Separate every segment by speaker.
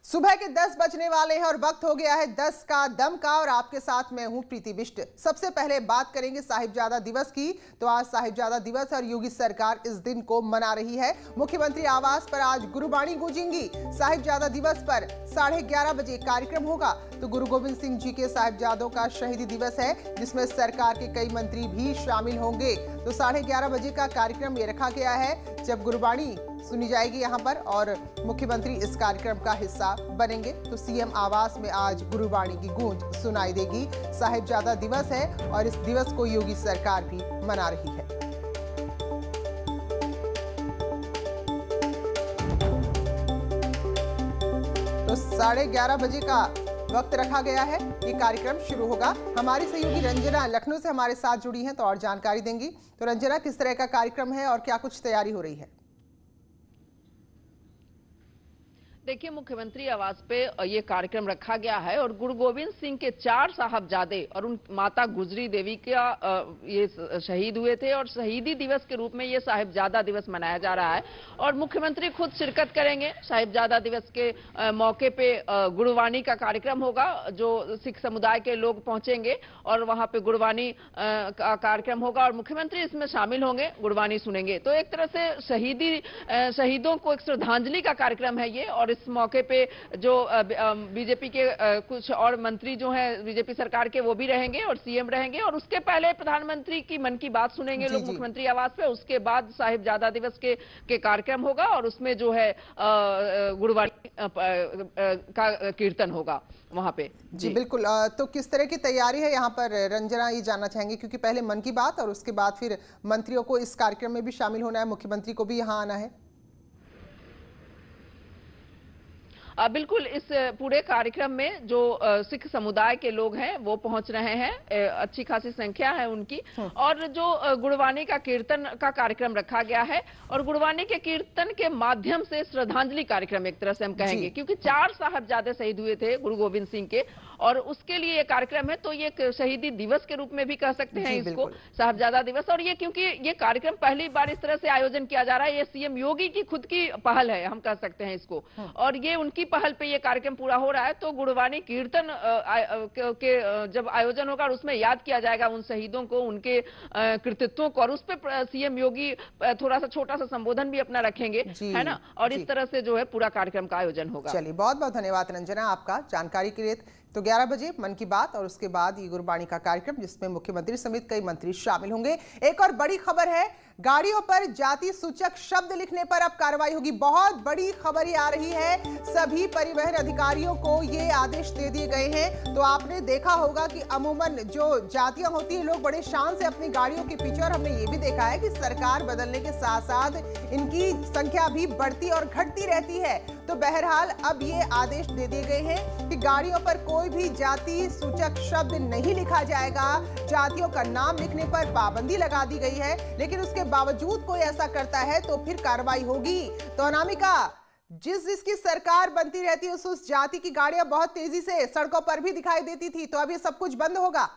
Speaker 1: सुबह के 10 बजने वाले हैं और वक्त हो गया है 10 का दम का। और आपके साथ मैं हूं प्रीति बिष्ट। सबसे पहले बात करेंगे साहिबजादा दिवस की। तो आज साहिबजादा दिवस और योगी सरकार इस दिन को मना रही है। मुख्यमंत्री आवास पर आज गुरुबाणी गूंजेंगी। साहिबजादा दिवस पर 11:30 बजे कार्यक्रम होगा। तो गुरु गोविंद सिंह जी के साहिबजादों का शहीदी दिवस है, जिसमें सरकार के कई मंत्री भी शामिल होंगे। तो 11:30 बजे का कार्यक्रम ये रखा गया है, जब गुरुबाणी सुनी जाएगी यहाँ पर और मुख्यमंत्री इस कार्यक्रम का हिस्सा बनेंगे। तो सीएम आवास में आज गुरुबाणी की गूंज सुनाई देगी। साहिबजादा दिवस है और इस दिवस को योगी सरकार भी मना रही है। तो 11:30 बजे का वक्त रखा गया है, ये कार्यक्रम शुरू होगा। हमारी सहयोगी रंजना लखनऊ से हमारे साथ जुड़ी हैं तो और जानकारी देंगी। तो रंजना, किस तरह का कार्यक्रम है और क्या कुछ तैयारी हो रही है?
Speaker 2: देखिए, मुख्यमंत्री आवास पे ये कार्यक्रम रखा गया है और गुरु गोविंद सिंह के 4 साहबजादे और उन माता गुजरी देवी का ये शहीद हुए थे और शहीदी दिवस के रूप में ये साहिबजादा दिवस मनाया जा रहा है। और मुख्यमंत्री खुद शिरकत करेंगे। साहिबजादा दिवस के मौके पे गुरुबाणी का कार्यक्रम होगा, जो सिख समुदाय के लोग पहुंचेंगे और वहां पे गुरुबाणी का कार्यक्रम होगा और मुख्यमंत्री इसमें शामिल होंगे, गुरुबाणी सुनेंगे। तो एक तरह से शहीदों को एक श्रद्धांजलि का कार्यक्रम है ये। और इस मौके पे जो बीजेपी के कुछ और मंत्री जो हैं बीजेपी सरकार के, वो भी रहेंगे और सीएम रहेंगे। और उसके पहले प्रधानमंत्री की मन की बात सुनेंगे लोग मुख्यमंत्री आवास पे। उसके बाद साहिबजादा दिवस के कार्यक्रम होगा और उसमें जो है गुरुबाणी का कीर्तन होगा वहां पे।
Speaker 1: जी बिल्कुल। तो किस तरह की तैयारी है यहाँ पर, रंजना, ये जानना चाहेंगे, क्योंकि पहले मन की बात और उसके बाद फिर मंत्रियों को इस कार्यक्रम में भी शामिल होना है, मुख्यमंत्री को भी यहाँ आना है।
Speaker 2: बिल्कुल, इस पूरे कार्यक्रम में जो सिख समुदाय के लोग हैं वो पहुंच रहे हैं, अच्छी खासी संख्या है उनकी। और जो गुरुबाणी का कीर्तन का कार्यक्रम रखा गया है और गुरुबाणी के कीर्तन के माध्यम से श्रद्धांजलि कार्यक्रम एक तरह से हम कहेंगे, क्योंकि 4 साहबजादे शहीद हुए थे गुरु गोविंद सिंह के और उसके लिए ये कार्यक्रम है। तो ये शहीदी दिवस के रूप में भी कह सकते हैं इसको, साहिबजादा दिवस। और ये क्योंकि ये कार्यक्रम पहली बार इस तरह से आयोजन किया जा रहा है, ये सीएम योगी की खुद की पहल है, हम कह सकते हैं इसको। और ये उनकी पहल पे ये कार्यक्रम पूरा हो रहा है। तो गुरुबाणी कीर्तन के जब आयोजन होगा और उसमें याद किया जाएगा उन शहीदों को, उनके कृतित्वों को, और उस पे सीएम योगी थोड़ा सा छोटा सा संबोधन भी अपना रखेंगे, है ना। और इस तरह से जो है पूरा कार्यक्रम का आयोजन होगा।
Speaker 1: चलिए, बहुत बहुत धन्यवाद रंजना आपका जानकारी के लिए। तो 11 बजे मन की बात और उसके बाद ये गुरुबाणी का कार्यक्रम, जिसमें मुख्यमंत्री समेत कई मंत्री शामिल होंगे। एक और बड़ी खबर है, गाड़ियों पर जाति सूचक शब्द लिखने पर अब कार्रवाई होगी। बहुत बड़ी खबर ये आ रही है, सभी परिवहन अधिकारियों को ये आदेश दे दिए गए हैं। तो आपने देखा होगा कि अमूमन जो जातियां होती है, लोग बड़े शान से अपनी गाड़ियों के पीछे, और हमने ये भी देखा है कि सरकार बदलने के साथ साथ इनकी संख्या भी बढ़ती और घटती रहती है। तो बहरहाल अब ये आदेश दे दिए गए हैं कि गाड़ियों पर कोई भी जाति सूचक शब्द नहीं लिखा जाएगा। जातियों का नाम लिखने पर पाबंदी लगा दी गई है, लेकिन उसके बावजूद कोई ऐसा करता है तो फिर कार्रवाई होगी। तो अनामिका, जिसकी सरकार बनती रहती है उस जाति की गाड़ियां बहुत तेजी से सड़कों पर भी दिखाई देती थी, तो अब ये सब कुछ बंद होगा।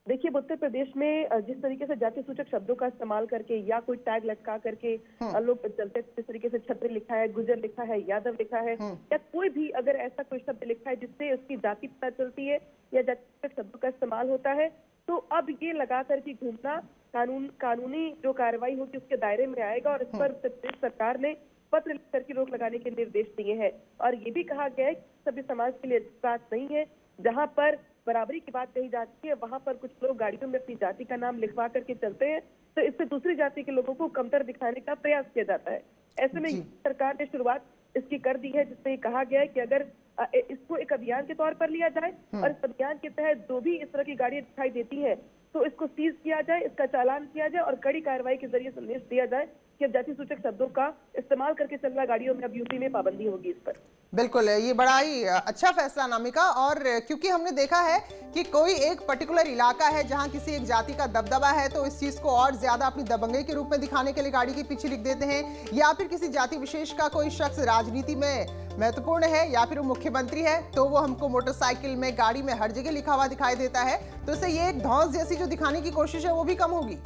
Speaker 3: देखिए, उत्तर प्रदेश में जिस तरीके से जाति सूचक शब्दों का इस्तेमाल करके या कोई टैग लटका करके लोग चलते, जिस तरीके से छत्री लिखा है, गुजर लिखा है, यादव लिखा है, या कोई भी अगर ऐसा कोई शब्द लिखा है जिससे उसकी जाति पता चलती है या जाति सूचक शब्दों का इस्तेमाल होता है, तो अब ये लगा करके घूमना कानूनी जो कार्रवाई होगी उसके दायरे में आएगा। और इस पर प्रदेश सरकार ने पत्र लिख करके रोक लगाने के निर्देश दिए हैं। और ये भी कहा गया है कि सभी समाज के लिए बात नहीं है, जहाँ पर बराबरी की बात कही जाती है वहां पर कुछ लोग गाड़ियों में अपनी जाति का नाम लिखवा करके चलते हैं, तो इससे दूसरी जाति के लोगों को कमतर दिखाने का प्रयास किया जाता है। ऐसे में सरकार ने शुरुआत इसकी कर दी है, जिसमें कहा गया है कि अगर इसको एक अभियान के तौर पर लिया जाए और इस अभियान के तहत जो भी इस तरह की गाड़ियां दिखाई देती है तो इसको सीज किया जाए, इसका चालान किया जाए और कड़ी कार्रवाई के जरिए संदेश दिया जाए कि अब जाति सूचक शब्दों का इस्तेमाल करके चलना गाड़ियों में अब यूपी में पाबंदी होगी इस पर।
Speaker 1: बिल्कुल, ये बड़ा ही अच्छा फैसला अनामिका। और क्योंकि हमने देखा है कि कोई एक पर्टिकुलर इलाका है जहां किसी एक जाति का दबदबा है, तो इस चीज को और ज्यादा अपनी दबंगई के रूप में दिखाने के लिए गाड़ी के पीछे लिख देते हैं, या फिर किसी जाति विशेष का कोई शख्स राजनीति में महत्वपूर्ण है या फिर वो मुख्यमंत्री है, तो वो हमको मोटरसाइकिल में, गाड़ी में हर जगह लिखा हुआ दिखाई देता है। तो इससे ये एक धौंस जैसी जो दिखाने की कोशिश है वो भी कम होगी।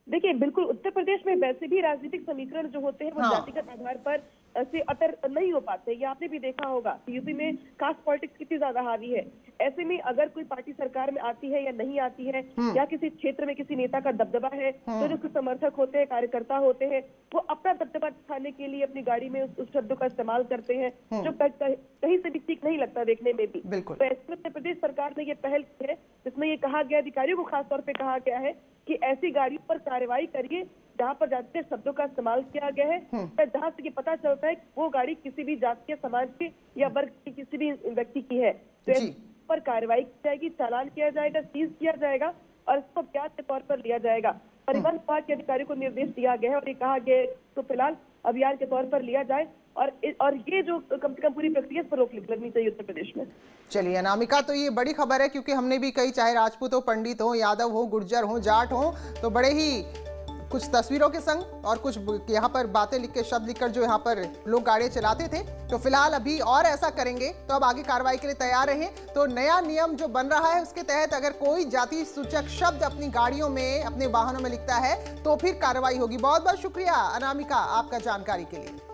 Speaker 3: देखिए, बिल्कुल उत्तर प्रदेश में वैसे भी राजनीतिक समीकरण जो होते हैं वो जातिगत आधार पर से अतर नहीं हो पाते। ये आपने भी देखा होगा कि यूपी में कास्ट पॉलिटिक्स कितनी ज्यादा हावी है। ऐसे में अगर कोई पार्टी सरकार में आती है या नहीं आती है, या किसी क्षेत्र में किसी नेता का दबदबा है, तो जो उसके समर्थक होते हैं, कार्यकर्ता होते हैं, वो अपना दबदबा दिखाने के लिए अपनी गाड़ी में उस शब्दों का इस्तेमाल करते हैं, जो कहीं से भी ठीक नहीं लगता देखने में भी। तो ऐसे में उत्तर प्रदेश सरकार ने ये पहल की है, जिसमें ये कहा गया, अधिकारियों को खासतौर पर कहा गया है कि ऐसी गाड़ियों पर कार्रवाई करिए जहाँ पर जातीय शब्दों का इस्तेमाल किया गया है, जहाँ से ये पता चलता है कि वो गाड़ी किसी भी जातीय समाज की या वर्ग की किसी भी व्यक्ति की है, तो इस पर कार्रवाई की जाएगी, चालान किया जाएगा, सीज किया जाएगा और इसको ब्याज के तौर पर लिया जाएगा। परिवहन विभाग के अधिकारियों को निर्देश दिया गया है और ये कहा गया है तो फिलहाल अभियान के तौर पर लिया जाए और ये जो कम से कम पूरी प्रक्रिया पर रोक लगनी चाहिए उत्तर प्रदेश में।
Speaker 1: चलिए अनामिका, तो ये बड़ी खबर है क्योंकि हमने भी कई, चाहे राजपूत हो, पंडित हो, यादव हो, गुर्जर हो, जाट हो, तो बड़े ही कुछ तस्वीरों के संग और कुछ यहाँ पर बातें लिख के, शब्द लिखकर जो यहाँ पर लोग गाड़ियाँ चलाते थे, तो फिलहाल अभी और ऐसा करेंगे तो अब आगे कार्रवाई के लिए तैयार रहें। तो नया नियम जो बन रहा है उसके तहत अगर कोई जाति सूचक शब्द अपनी गाड़ियों में, अपने वाहनों में लिखता है तो फिर कार्रवाई होगी। बहुत बहुत शुक्रिया अनामिका आपका जानकारी के लिए।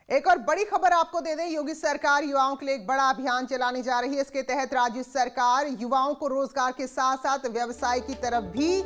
Speaker 1: एक और बड़ी खबर आपको दे दें, योगी सरकार युवाओं के लिए एक बड़ा अभियान चलाने जा रही है। इसके तहत राज्य सरकार युवाओं को रोजगार के साथ साथ व्यवसाय की तरफ भी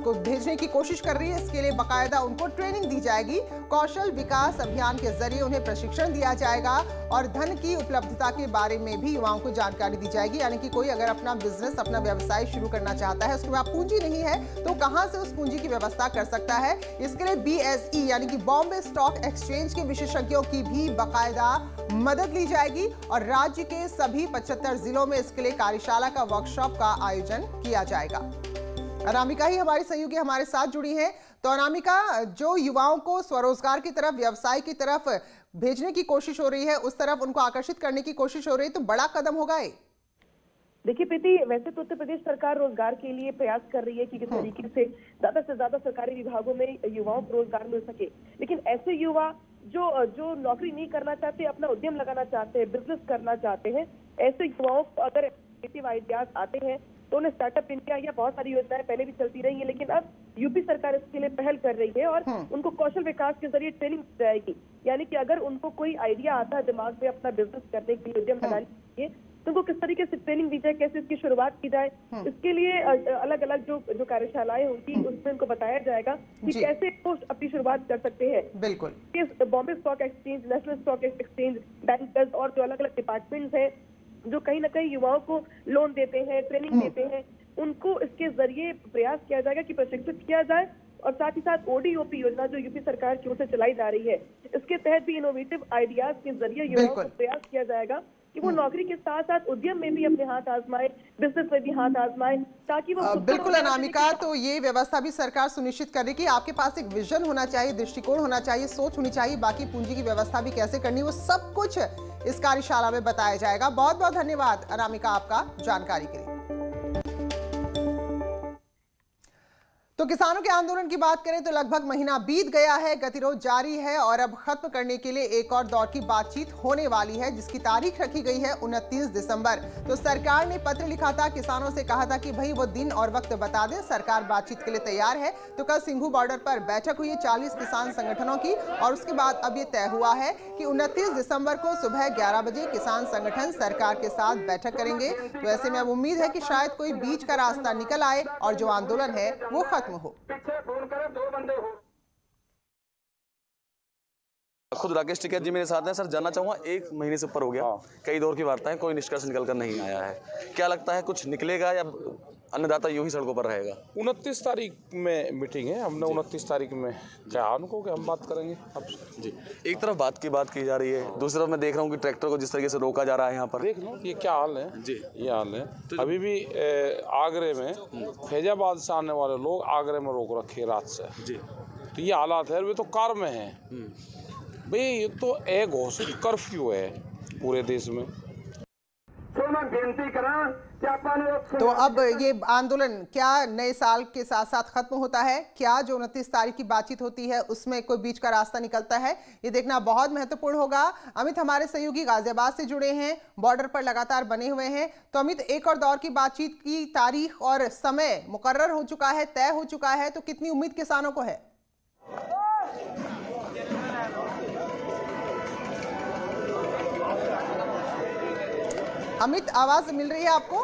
Speaker 1: को भेजने की कोशिश कर रही है। इसके लिए बाकायदा उनको ट्रेनिंग दी जाएगी। कौशल विकास अभियान के जरिए उन्हें प्रशिक्षण दिया जाएगा और धन की उपलब्धता के बारे में भी युवाओं को जानकारी दी जाएगी। यानी कि कोई अगर अपना बिजनेस, अपना व्यवसाय शुरू करना चाहता है, उसके पास पूंजी नहीं है, तो कहां से उस पूंजी की व्यवस्था कर सकता है। इसके लिए BSE यानी कि बॉम्बे स्टॉक एक्सचेंज के विशेषज्ञों की भी बाकायदा मदद ली जाएगी और राज्य के सभी 75 जिलों में इसके लिए कार्यशाला का, वर्कशॉप का आयोजन किया जाएगा। अनामिका ही हमारी सहयोगी हमारे साथ जुड़ी हैं। तो अनामिका, जो युवाओं को स्वरोजगार की तरफ, व्यवसाय की तरफ भेजने की कोशिश हो रही है, उस तरफ उनको आकर्षित करने की कोशिश हो रही है, तो बड़ा कदम होगा ये।
Speaker 3: देखिए प्रीति, वैसे तो उत्तर प्रदेश सरकार रोजगार के लिए प्रयास कर रही है कि किस तरीके से ज्यादा सरकारी विभागों में युवाओं को रोजगार मिल सके, लेकिन ऐसे युवा जो नौकरी नहीं करना चाहते, अपना उद्यम लगाना चाहते हैं, बिजनेस करना चाहते हैं, ऐसे युवाओं को अगर क्रिएटिव आइडियाज आते हैं तो उन्हें स्टार्टअप इंडिया या बहुत सारी योजनाएं पहले भी चलती रही है, लेकिन अब यूपी सरकार इसके लिए पहल कर रही है और उनको कौशल विकास के जरिए ट्रेनिंग दी जाएगी। यानी कि अगर उनको कोई आइडिया आता है दिमाग में अपना बिजनेस करने के लिए, उद्यम लगाने के लिए, तो उनको किस तरीके से ट्रेनिंग दी जाए, कैसे इसकी शुरुआत की जाए, इसके लिए अलग अलग जो कार्यशालाएं होंगी उसमें उनको बताया जाएगा कि कैसे वो अपनी शुरुआत कर सकते हैं।
Speaker 1: बिल्कुल।
Speaker 3: Bombay stock exchange, national stock exchange, bankers और जो अलग अलग डिपार्टमेंट्स हैं जो कहीं ना कहीं युवाओं को लोन देते हैं, ट्रेनिंग देते हैं, उनको इसके जरिए प्रयास किया जाएगा कि प्रशिक्षित किया जाए और साथ ही साथ ODOP योजना जो यूपी सरकार की ओर से चलाई जा रही है, इसके तहत भी इनोवेटिव आइडियाज के जरिए युवाओं को प्रयास किया जाएगा कि वो नौकरी के साथ साथ उद्यम में भी अपने हाथ आजमाए, बिजनेस में भी हाथ आजमाए, ताकि वो
Speaker 1: बिल्कुल अनामिका, तो ये व्यवस्था भी सरकार सुनिश्चित करे कि आपके पास एक विजन होना चाहिए, दृष्टिकोण होना चाहिए, सोच होनी चाहिए, बाकी पूंजी की व्यवस्था भी कैसे करनी, वो सब कुछ इस कार्यशाला में बताया जाएगा। बहुत बहुत धन्यवाद अनामिका आपका जानकारी के लिए। तो किसानों के आंदोलन की बात करें तो लगभग महीना बीत गया है, गतिरोध जारी है और अब खत्म करने के लिए एक और दौर की बातचीत होने वाली है, जिसकी तारीख रखी गई है 29 दिसंबर। तो सरकार ने पत्र लिखा था, किसानों से कहा था कि भाई वो दिन और वक्त बता दें, सरकार बातचीत के लिए तैयार है। तो कल सिंघू बॉर्डर पर बैठक हुई 40 किसान संगठनों की और उसके बाद अब ये तय हुआ है कि 29 दिसंबर को सुबह 11 बजे किसान संगठन सरकार के साथ बैठक करेंगे। तो ऐसे में अब उम्मीद है कि शायद कोई बीच का रास्ता निकल आए और जो आंदोलन है वो खत्म हो।
Speaker 4: खुद राकेश टिकैत जी मेरे साथ हैं। सर, जानना चाहूंगा, 1 महीने से ऊपर हो गया, कई दौर की वार्ताएं, कोई निष्कर्ष निकलकर नहीं आया है, क्या लगता है कुछ निकलेगा या अन्नदाता यूं ही सड़कों पर रहेगा?
Speaker 5: 29 तारीख में मीटिंग है, हमने 29 तारीख में कहा उनको कि हम बात करेंगे आपसे।
Speaker 4: जी, एक तरफ बात की जा रही है, दूसरी तरफ मैं देख रहा हूँ कि ट्रैक्टर को जिस तरीके से रोका जा रहा है यहाँ पर,
Speaker 5: देख लो ये क्या हाल है जी, ये हाल है। तो अभी भी आगरे में फैजाबाद से आने वाले लोग आगरे में रोक रखे रात से जी, तो ये हालात है। वे तो कार में है भाई, ये तो एक घोषित कर्फ्यू है पूरे देश में।
Speaker 6: तो मैं बेनती
Speaker 1: तो अब ये आंदोलन क्या नए साल के साथ साथ खत्म होता है? क्या जो 29 तारीख की बातचीत होती है उसमें कोई बीच का रास्ता निकलता है? ये देखना बहुत महत्वपूर्ण होगा। अमित हमारे सहयोगी गाजियाबाद से जुड़े हैं, बॉर्डर पर लगातार बने हुए हैं। तो अमित, एक और दौर की बातचीत की तारीख और समय मुकर्रर हो चुका है, तय हो चुका है, तो कितनी उम्मीद किसानों को है? अमित, आवाज मिल रही है आपको?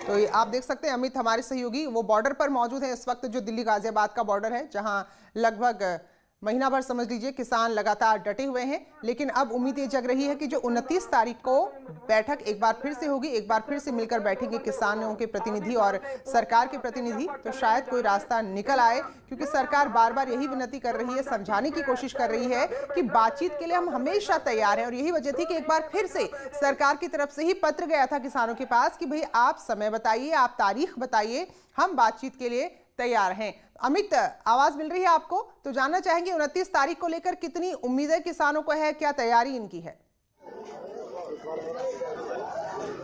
Speaker 1: तो आप देख सकते हैं अमित हमारे सहयोगी वो बॉर्डर पर मौजूद है इस वक्त, जो दिल्ली गाजियाबाद का बॉर्डर है, जहां लगभग महीना भर समझ लीजिए किसान लगातार डटे हुए हैं। लेकिन अब उम्मीद ये जग रही है कि जो 29 तारीख को बैठक एक बार फिर से होगी, एक बार फिर से मिलकर बैठेंगे किसानों के प्रतिनिधि और सरकार के प्रतिनिधि, तो शायद कोई रास्ता निकल आए। क्योंकि सरकार बार बार यही विनती कर रही है, समझाने की कोशिश कर रही है कि बातचीत के लिए हम हमेशा तैयार हैं। और यही वजह थी कि एक बार फिर से सरकार की तरफ से ही पत्र गया था किसानों के पास कि भाई आप समय बताइए, आप तारीख बताइए, हम बातचीत के लिए तैयार हैं। अमित, आवाज मिल रही है आपको? तो जानना चाहेंगे 29 तारीख को लेकर कितनी उम्मीदें किसानों को है, क्या तैयारी इनकी है?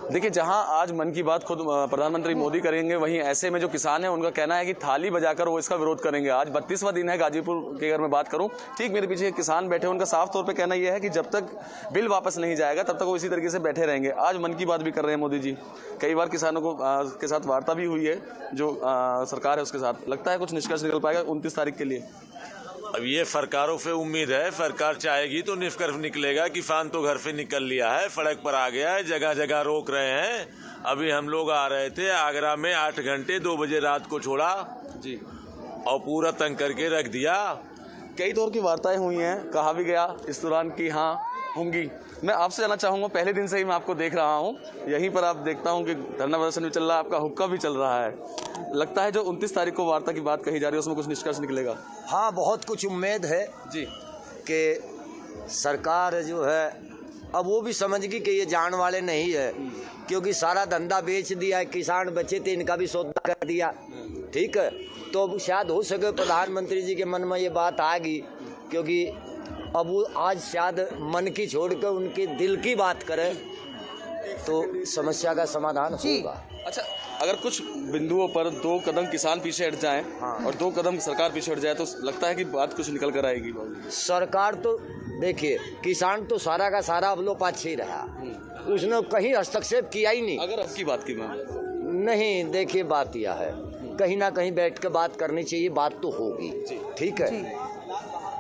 Speaker 4: देखिए, जहां आज मन की बात खुद प्रधानमंत्री मोदी करेंगे, वहीं ऐसे में जो किसान है उनका कहना है कि थाली बजाकर वो इसका विरोध करेंगे। आज 32वां दिन है गाजीपुर की, अगर मैं बात करूं, ठीक मेरे पीछे किसान बैठे, उनका साफ तौर पे कहना यह है कि जब तक बिल वापस नहीं जाएगा तब तक वो इसी तरीके से बैठे रहेंगे। आज मन की बात भी कर रहे हैं मोदी जी, कई बार किसानों को के साथ वार्ता भी हुई है, जो सरकार है उसके साथ। लगता है कुछ निष्कर्ष निकल पाएगा 29 तारीख के लिए।
Speaker 6: अब ये सरकारों पे उम्मीद है, सरकार चाहेगी तो निष्कर्ष निकलेगा। किसान तो घर से निकल लिया है, सड़क पर आ गया है, जगह जगह रोक रहे हैं। अभी हम लोग आ रहे थे आगरा में, 8 घंटे 2 बजे रात को छोड़ा जी, और पूरा तंग करके रख दिया।
Speaker 4: कई दौर की वार्ताएं हुई हैं, कहा भी गया इस दौरान कि हाँ होंगी। मैं आपसे जानना चाहूँगा, पहले दिन से ही मैं आपको देख रहा हूँ, यहीं पर आप देखता हूँ कि धरना प्रदर्शन भी चल रहा है, आपका हुक्का भी चल रहा है। लगता है जो 29 तारीख को वार्ता की बात कही जा रही है उसमें कुछ निष्कर्ष निकलेगा?
Speaker 7: हाँ, बहुत कुछ उम्मीद है
Speaker 4: जी
Speaker 7: कि सरकार जो है अब वो भी समझ गई कि ये जान वाले नहीं है, क्योंकि सारा धंधा बेच दिया है, किसान बचे थे इनका भी सौदा कर दिया। ठीक है, तो शायद हो सके प्रधानमंत्री जी के मन में ये बात आ गई, क्योंकि अब वो आज शायद मन की छोड़कर उनके दिल की बात करे तो समस्या का समाधान होगा।
Speaker 4: अच्छा, अगर कुछ बिंदुओं पर 2 कदम किसान पीछे हट जाएं और 2 कदम सरकार पीछे हट जाए तो लगता है कि बात कुछ निकल कर आएगी।
Speaker 7: सरकार तो देखिए, किसान तो सारा का सारा अब लो पाछे ही रहा, उसने कहीं हस्तक्षेप किया ही नहीं।
Speaker 4: अगर आपकी बात की
Speaker 7: नहीं, देखिए बात यह है, कहीं ना कहीं बैठ के बात करनी चाहिए, बात तो होगी। ठीक है,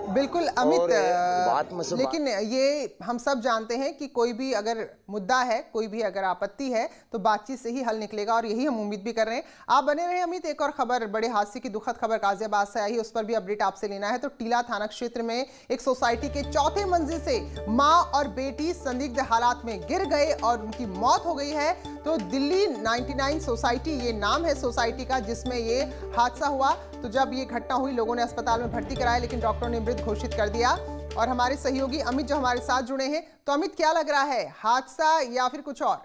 Speaker 1: बिल्कुल अमित,
Speaker 7: बात
Speaker 1: लेकिन ये हम सब जानते हैं कि कोई भी अगर मुद्दा है, कोई भी अगर आपत्ति है तो बातचीत से ही हल निकलेगा, और यही हम उम्मीद भी कर रहे हैं। आप बने रहे अमित। एक और खबर, बड़े हादसे की दुखद खबर गाजियाबाद से आई है, उस पर भी अपडेट आपसे लेना है। तो टीला थाना क्षेत्र में एक सोसाइटी के 4थे मंजिल से मां और बेटी संदिग्ध हालात में गिर गए और उनकी मौत हो गई है। तो दिल्ली 99 सोसाइटी ये नाम है सोसाइटी का जिसमें ये हादसा हुआ। तो जब ये घटना हुई, लोगों ने अस्पताल में भर्ती कराया, लेकिन डॉक्टरों ने मृत घोषित कर दिया। और हमारे सहयोगी अमित जो हमारे साथ जुड़े हैं, तो अमित क्या लग रहा है, हादसा या फिर कुछ और?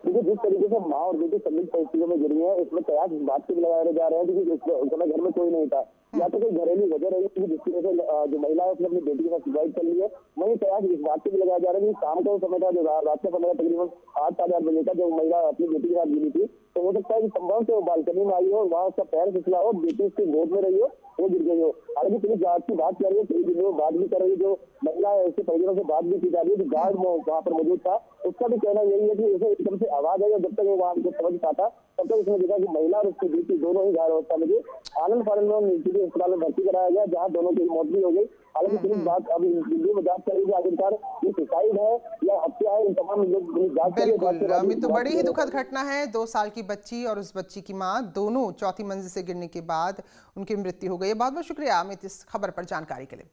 Speaker 8: देखिए, जिस तरीके से माँ और बेटी संदिग्ध परिस्थितियों में गिरी है, इसमें कयास इस बात के भी लगाए जा रहे हैं कि उस समय घर में कोई नहीं था, या तो कोई घरेलू वजह रही थी जिसकी वजह से जो महिला है उसने अपनी बेटी के साथ सुसाइड कर ली है। वहीं कयास इस बात के भी लगाया जा रहा है कि शाम का समय था, जो रात का समय था, तकरीबन 8-8 बजे का, जब महिला अपनी बेटी के साथ गिरी थी, तो हो सकता है कि संभव से वो बालकनी में आई हो, वहाँ उसका पैर फिसला हो, बेटी उसकी गोद में रही हो, वो गिर गई हो। हालांकि पुलिस जांच की बात कर रही है, कई दिनों बात भी कर रही है, जो महिला है उसके परिजनों से बात भी की जा रही है। जो गार्ड वहाँ पर मौजूद था उसका भी कहना यही है कि उसे एकदम से आवाज आई और जब तक वो वहाँ को समझ पाता तब तक उसने देखा कि महिला और उसकी बेटी दोनों ही घायल अवस्था में थी। आनंद फानंद में निजी अस्पताल में भर्ती कराया गया, जहाँ दोनों की मौत भी हो गई। हालांकि पुलिस बात अब वीडियो में जांच कर रही है, आखिरकार ये सुसाइड है या हत्या है, इन तमाम लोग जांच कर रही है।
Speaker 1: अमित, तो बड़ी ही दुखद घटना है। 2 साल की बच्ची और उस बच्ची की मां दोनों 4थी मंजिल से गिरने के बाद उनकी मृत्यु हो गई। बहुत बहुत शुक्रिया अमित इस खबर पर जानकारी के लिए।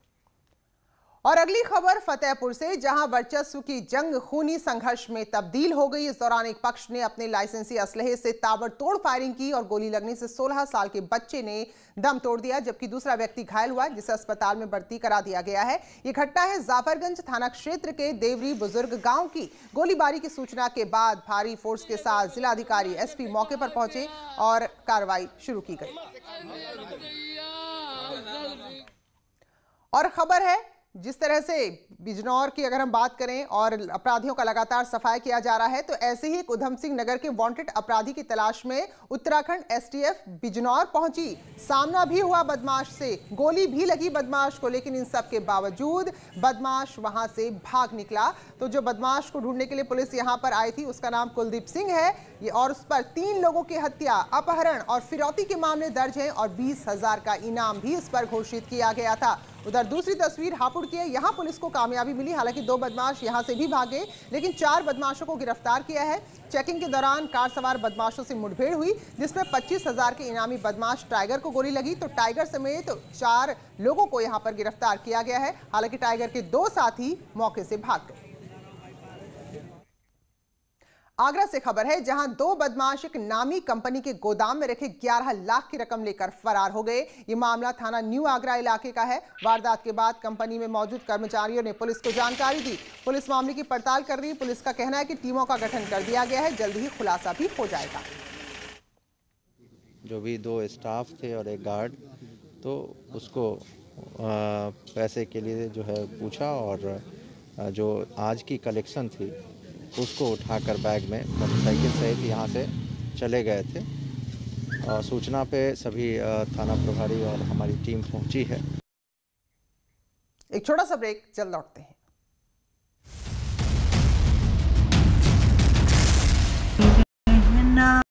Speaker 1: और अगली खबर फतेहपुर से, जहां वर्चस्व की जंग खूनी संघर्ष में तब्दील हो गई। इस दौरान एक पक्ष ने अपने लाइसेंसी असलहे से ताबड़तोड़ फायरिंग की और गोली लगने से 16 साल के बच्चे ने दम तोड़ दिया, जबकि दूसरा व्यक्ति घायल हुआ जिसे अस्पताल में भर्ती करा दिया गया है। ये घटना है जाफरगंज थाना क्षेत्र के देवरी बुजुर्ग गांव की। गोलीबारी की सूचना के बाद भारी फोर्स के साथ जिलाधिकारी एसपी मौके पर पहुंचे और कार्रवाई शुरू की गई। और खबर है जिस तरह से बिजनौर की अगर हम बात करें और अपराधियों का लगातार सफाया किया जा रहा है, तो ऐसे ही एक उधम सिंह नगर के वांटेड अपराधी की तलाश में उत्तराखंड एसटीएफ बिजनौर पहुंची। सामना भी हुआ बदमाश से, गोली भी लगी बदमाश को, लेकिन इन सब के बावजूद बदमाश वहां से भाग निकला। तो जो बदमाश को ढूंढने के लिए पुलिस यहां पर आई थी, उसका नाम कुलदीप सिंह है और उस पर 3 लोगों की हत्या, अपहरण और फिरौती के मामले दर्ज हैं और 20,000 का इनाम भी उस पर घोषित किया गया था। उधर दूसरी तस्वीर हापुड़ की है। यहां पुलिस को कामयाबी मिली, हालांकि 2 बदमाश यहां से भी भागे, लेकिन 4 बदमाशों को गिरफ्तार किया है। चेकिंग के दौरान कार सवार बदमाशों से मुठभेड़ हुई, जिसमें 25,000 के इनामी बदमाश टाइगर को गोली लगी। तो टाइगर समेत 4 लोगों को यहां पर गिरफ्तार किया गया है। हालांकि टाइगर के 2 साथी मौके से भाग गए। आगरा से खबर है, जहां 2 बदमाश एक नामी कंपनी के गोदाम में रखे 11 लाख की रकम लेकर फरार हो गए। ये मामला थाना न्यू आगरा इलाके का है। वारदात के बाद कंपनी में मौजूद कर्मचारियों ने पुलिस को जानकारी दी। पुलिस मामले की पड़ताल कर रही है। पुलिस का कहना है कि टीमों का गठन कर दिया गया है, जल्द ही खुलासा भी हो जाएगा।
Speaker 9: जो भी 2 स्टाफ थे और एक गार्ड, तो उसको पैसे के लिए जो है पूछा और जो आज की कलेक्शन थी उसको उठाकर बैग में मोटरसाइकिल सहित यहाँ से चले गए थे। सूचना पे सभी थाना प्रभारी और हमारी टीम पहुंची है।
Speaker 1: एक छोटा सा ब्रेक, जल्द लौटते हैं।